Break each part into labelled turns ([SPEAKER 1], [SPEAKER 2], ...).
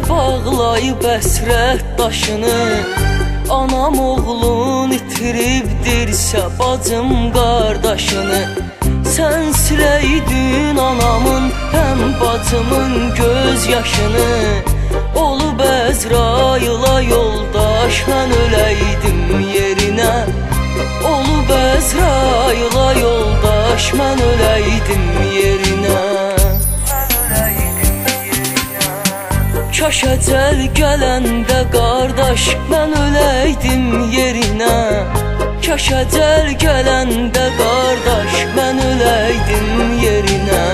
[SPEAKER 1] bağlayıb əsrət daşını. Anam oğlun itiribdirsə bacım qardaşını. Sən siləydin anamın həm bacımın göz yaşını. Olub Əzrayıla yoldaş mən öləydim yerinə. Olub Əzrayıla yoldaş mən öləydim yerinə. Kaş əcəl gələndə qardaş mən öləydim yerinə. Kaş əcəl gələndə qardaş mən öləydim yerinə.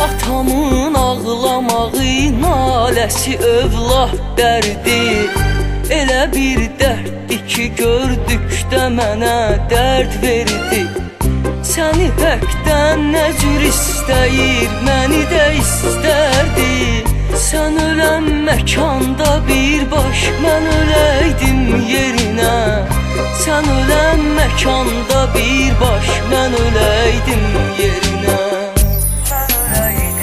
[SPEAKER 1] Atamın ağlamağı, naləsi övlad dərdi. Elə bir dərddir ki, gördükdə mənə dərd verdi. Səni həkdən nə cür istəyir, məni də istərdi. Sən ölən məkanda birbaş mən öləydim yerinə. Sən ölən məkanda birbaş mən öləydim yerinə.